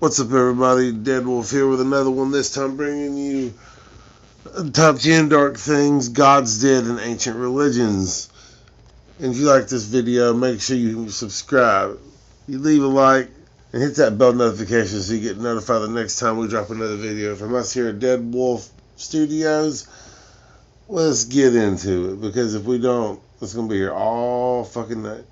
What's up, everybody? Dead Wolf here with another one, this time bringing you top 10 dark things gods did in ancient religions. And if you like this video, make sure you subscribe. You leave a like and hit that bell notification so you get notified the next time we drop another video from us here at Dead Wolf Studios. Let's get into it, because if we don't, it's going to be here all fucking night.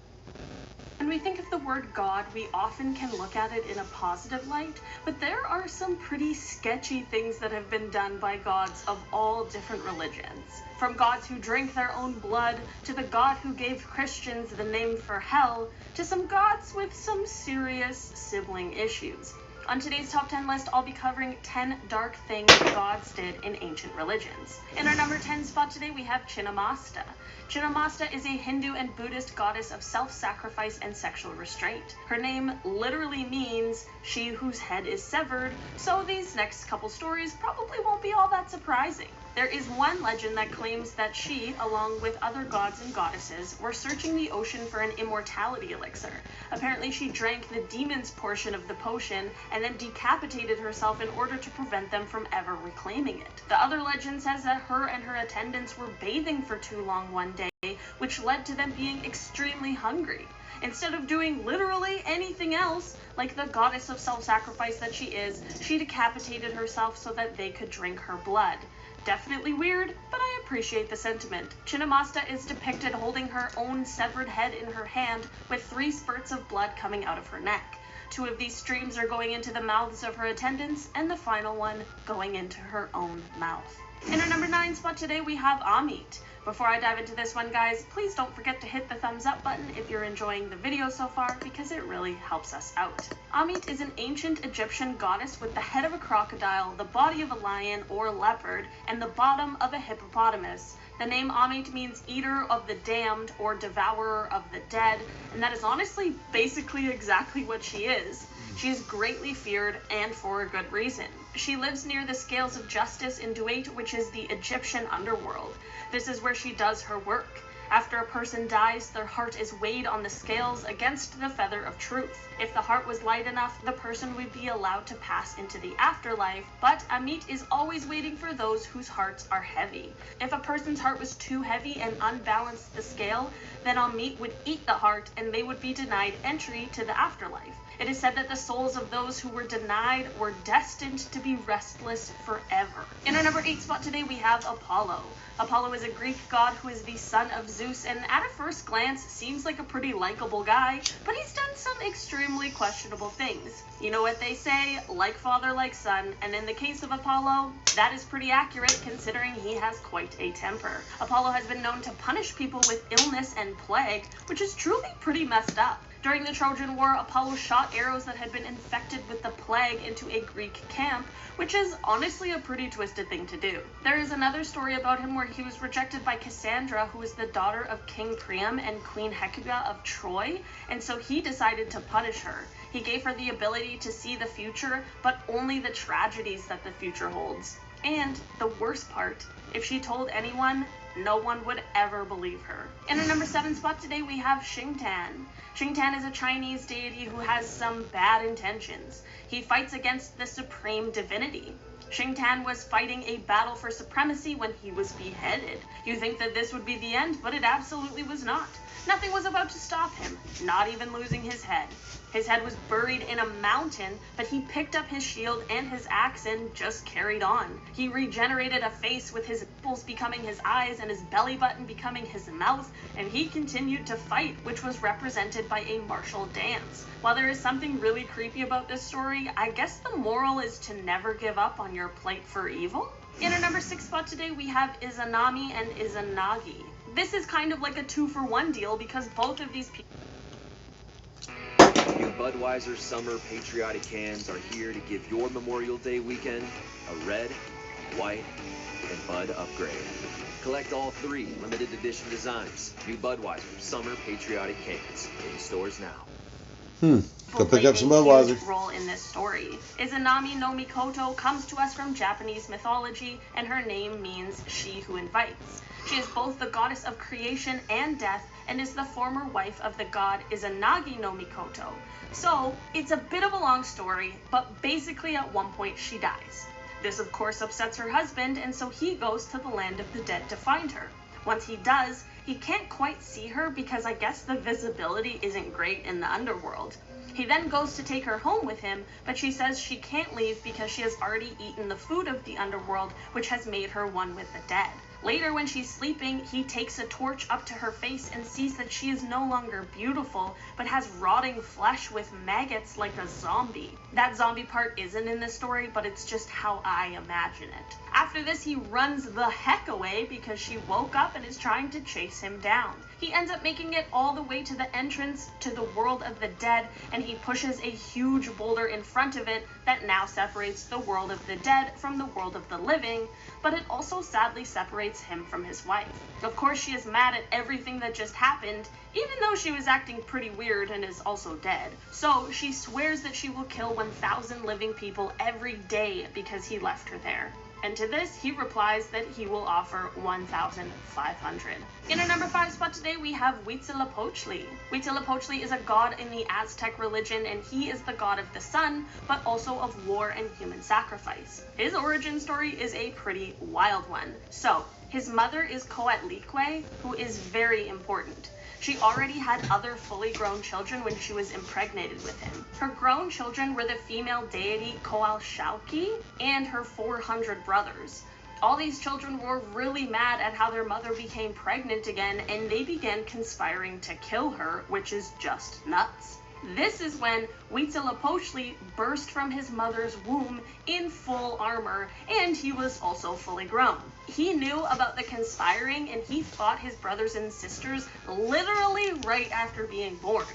When we think of the word God, we often can look at it in a positive light, but there are some pretty sketchy things that have been done by gods of all different religions. From gods who drink their own blood, to the god who gave Christians the name for hell, to some gods with some serious sibling issues. On today's top 10 list, I'll be covering 10 dark things gods did in ancient religions. In our number 10 spot today, we have Chinnamasta. Chinnamasta is a Hindu and Buddhist goddess of self-sacrifice and sexual restraint. Her name literally means she whose head is severed, so these next couple stories probably won't be all that surprising. There is one legend that claims that she, along with other gods and goddesses, were searching the ocean for an immortality elixir. Apparently she drank the demon's portion of the potion and then decapitated herself in order to prevent them from ever reclaiming it. The other legend says that her and her attendants were bathing for too long one day, which led to them being extremely hungry. Instead of doing literally anything else, like the goddess of self-sacrifice that she is, she decapitated herself so that they could drink her blood. Definitely weird, but I appreciate the sentiment. Chinnamasta is depicted holding her own severed head in her hand with 3 spurts of blood coming out of her neck. 2 of these streams are going into the mouths of her attendants, and the final one going into her own mouth. In our number 9 spot today, we have Amit. Before I dive into this one, guys, please don't forget to hit the thumbs up button if you're enjoying the video so far, because it really helps us out. Amit is an ancient Egyptian goddess with the head of a crocodile, the body of a lion or leopard, and the bottom of a hippopotamus. The name Amit means eater of the damned or devourer of the dead, and that is honestly basically exactly what she is. She is greatly feared, and for a good reason. She lives near the scales of justice in Duat, which is the Egyptian underworld. This is where she does her work. After a person dies, their heart is weighed on the scales against the feather of truth. If the heart was light enough, the person would be allowed to pass into the afterlife, but Amit is always waiting for those whose hearts are heavy. If a person's heart was too heavy and unbalanced the scale, then Amit would eat the heart and they would be denied entry to the afterlife. It is said that the souls of those who were denied were destined to be restless forever. In our number 8 spot today, we have Apollo. Apollo is a Greek god who is the son of Zeus, and at a first glance seems like a pretty likable guy, but he's done some extremely questionable things. You know what they say, like father, like son, and in the case of Apollo, that is pretty accurate considering he has quite a temper. Apollo has been known to punish people with illness and plague, which is truly pretty messed up. During the Trojan War, Apollo shot arrows that had been infected with the plague into a Greek camp, which is honestly a pretty twisted thing to do. There is another story about him where he was rejected by Cassandra, who is the daughter of King Priam and Queen Hecuba of Troy, and so he decided to punish her. He gave her the ability to see the future, but only the tragedies that the future holds. And the worst part, if she told anyone, no one would ever believe her. In our number 7 spot today, we have Xingtan. Xingtan is a Chinese deity who has some bad intentions. He fights against the supreme divinity. Xingtan was fighting a battle for supremacy when he was beheaded. You think that this would be the end, but it absolutely was not. Nothing was about to stop him, not even losing his head. His head was buried in a mountain, but he picked up his shield and his axe and just carried on. He regenerated a face with his nipples becoming his eyes and his belly button becoming his mouth, and he continued to fight, which was represented by a martial dance. While there is something really creepy about this story, I guess the moral is to never give up on your plight for evil? In our number 6 spot today, we have Izanami and Izanagi. This is kind of like a 2-for-1 deal because both of these people... New Budweiser Summer Patriotic Cans are here to give your Memorial Day weekend a red, white, and Bud upgrade. Collect all 3 limited edition designs. New Budweiser Summer Patriotic Cans in stores now. Go pick up some Budweiser. Role in this story. Izanami no Mikoto comes to us from Japanese mythology, and her name means she who invites. She is both the goddess of creation and death, and is the former wife of the god Izanagi no Mikoto. So, it's a bit of a long story, but basically at one point she dies. This of course upsets her husband, and so he goes to the land of the dead to find her. Once he does, he can't quite see her because I guess the visibility isn't great in the underworld. He then goes to take her home with him, but she says she can't leave because she has already eaten the food of the underworld, which has made her one with the dead. Later, when she's sleeping, he takes a torch up to her face and sees that she is no longer beautiful, but has rotting flesh with maggots like a zombie. That zombie part isn't in the story, but it's just how I imagine it. After this, he runs the heck away because she woke up and is trying to chase him down. He ends up making it all the way to the entrance to the world of the dead, and he pushes a huge boulder in front of it that now separates the world of the dead from the world of the living, but it also sadly separates him from his wife. Of course, she is mad at everything that just happened, even though she was acting pretty weird and is also dead. So she swears that she will kill 1,000 living people every day because he left her there. And to this, he replies that he will offer 1,500. In our number 5 spot today, we have Huitzilopochtli. Huitzilopochtli is a god in the Aztec religion, and he is the god of the sun, but also of war and human sacrifice. His origin story is a pretty wild one. So, his mother is Coatlicue, who is very important. She already had other fully grown children when she was impregnated with him. Her grown children were the female deity Coalxauhqui and her 400 brothers. All these children were really mad at how their mother became pregnant again, and they began conspiring to kill her, which is just nuts. This is when Huitzilopochtli burst from his mother's womb in full armor, and he was also fully grown. He knew about the conspiring, and he fought his brothers and sisters literally right after being born.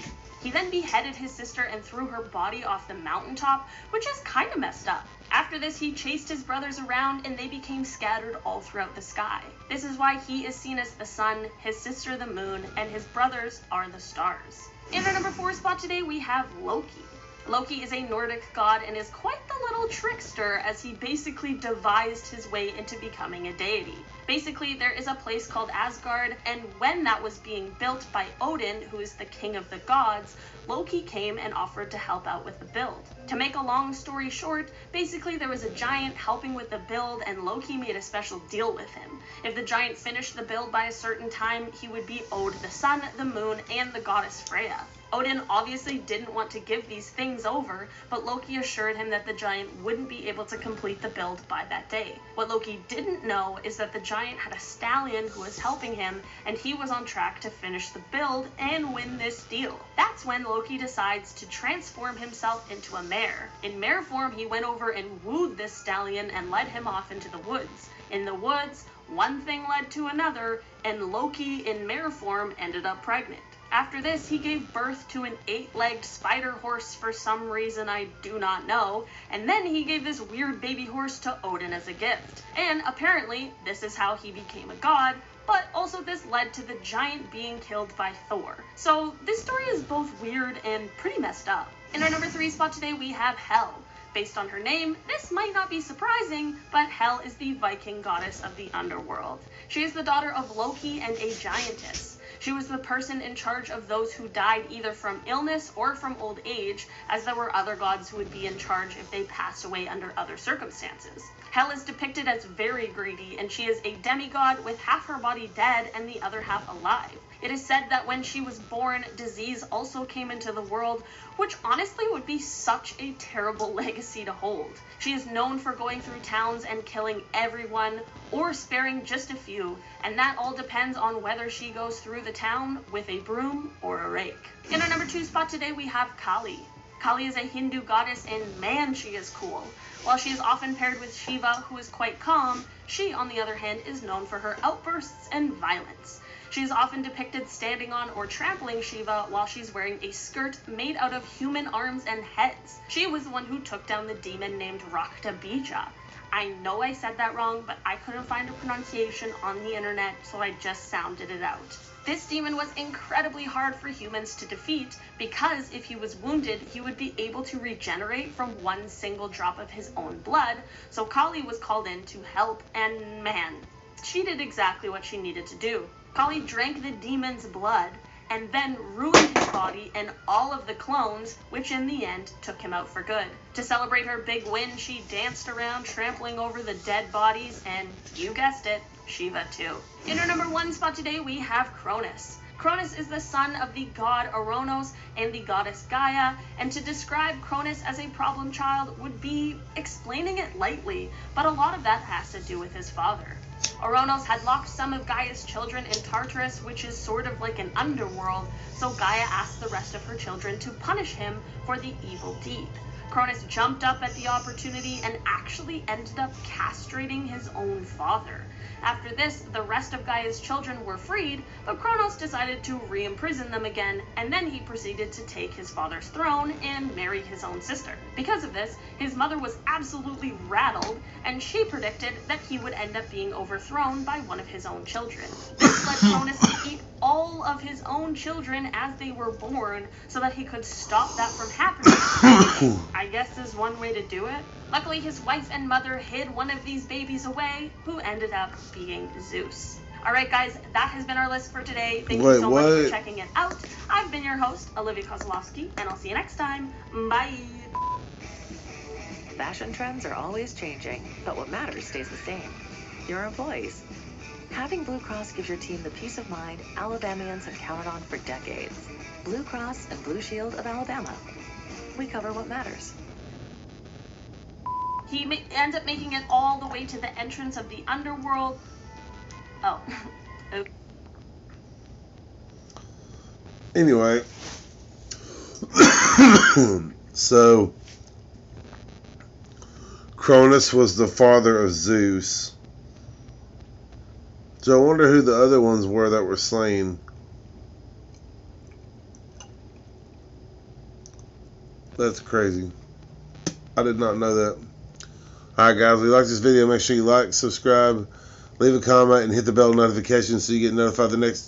He then beheaded his sister and threw her body off the mountaintop, which is kind of messed up. After this, he chased his brothers around, and they became scattered all throughout the sky. This is why he is seen as the sun, his sister the moon, and his brothers are the stars. In our number 4 spot today, we have Loki. Loki is a Nordic god and is quite the little trickster, as he basically devised his way into becoming a deity. Basically, there is a place called Asgard, and when that was being built by Odin, who is the king of the gods, Loki came and offered to help out with the build. To make a long story short, basically there was a giant helping with the build, and Loki made a special deal with him. If the giant finished the build by a certain time, he would be owed the sun, the moon, and the goddess Freya. Odin obviously didn't want to give these things over, but Loki assured him that the giant wouldn't be able to complete the build by that day. What Loki didn't know is that the giant had a stallion who was helping him, and he was on track to finish the build and win this deal. That's when Loki decides to transform himself into a mare. In mare form, he went over and wooed this stallion and led him off into the woods. In the woods, one thing led to another, and Loki in mare form ended up pregnant. After this, he gave birth to an 8-legged spider horse for some reason I do not know, and then he gave this weird baby horse to Odin as a gift. And apparently, this is how he became a god, but also this led to the giant being killed by Thor. So this story is both weird and pretty messed up. In our number 3 spot today, we have Hel. Based on her name, this might not be surprising, but Hel is the Viking goddess of the underworld. She is the daughter of Loki and a giantess. She was the person in charge of those who died either from illness or from old age, as there were other gods who would be in charge if they passed away under other circumstances. Hel is depicted as very greedy, and she is a demigod with half her body dead and the other half alive. It is said that when she was born, disease also came into the world, which honestly would be such a terrible legacy to hold. She is known for going through towns and killing everyone, or sparing just a few, and that all depends on whether she goes through the town with a broom or a rake. In our number 2 spot today, we have Kali. Kali is a Hindu goddess, and man, she is cool. While she is often paired with Shiva, who is quite calm, she, on the other hand, is known for her outbursts and violence. She is often depicted standing on or trampling Shiva while she's wearing a skirt made out of human arms and heads. She was the one who took down the demon named Raktabija. I know I said that wrong, but I couldn't find a pronunciation on the internet, so I just sounded it out. This demon was incredibly hard for humans to defeat because if he was wounded, he would be able to regenerate from one single drop of his own blood, so Kali was called in to help, and man, She did exactly what she needed to do. Kali drank the demon's blood and then ruined his body and all of the clones, which in the end took him out for good. To celebrate her big win, she danced around, trampling over the dead bodies, and you guessed it, Shiva too. In our number 1 spot today, we have Cronus. Cronus is the son of the god Oronnos and the goddess Gaia, and to describe Cronus as a problem child would be explaining it lightly, but a lot of that has to do with his father. Oronnos had locked some of Gaia's children in Tartarus, which is sort of like an underworld, so Gaia asked the rest of her children to punish him for the evil deed. Cronus jumped up at the opportunity and actually ended up castrating his own father. After this, the rest of Gaia's children were freed, but Kronos decided to re-imprison them again, and then he proceeded to take his father's throne and marry his own sister. Because of this, his mother was absolutely rattled, and she predicted that he would end up being overthrown by one of his own children. This led Cronus to eat all of his own children as they were born, so that he could stop that from happening. I guess is one way to do it. Luckily, his wife and mother hid one of these babies away, who ended up being Zeus. Alright guys, that has been our list for today. Thank you so much for checking it out. I've been your host, Olivia Kozlowski, and I'll see you next time. Bye! Fashion trends are always changing, but what matters stays the same. Your employees. Having Blue Cross gives your team the peace of mind Alabamians have counted on for decades. Blue Cross and Blue Shield of Alabama. We cover what matters. He ends up making it all the way to the entrance of the underworld. Oh. Okay. Anyway. So, Cronus was the father of Zeus. So I wonder who the other ones were that were slain. That's crazy. I did not know that. Alright guys, if you like this video, make sure you like, subscribe, leave a comment, and hit the bell notification so you get notified the next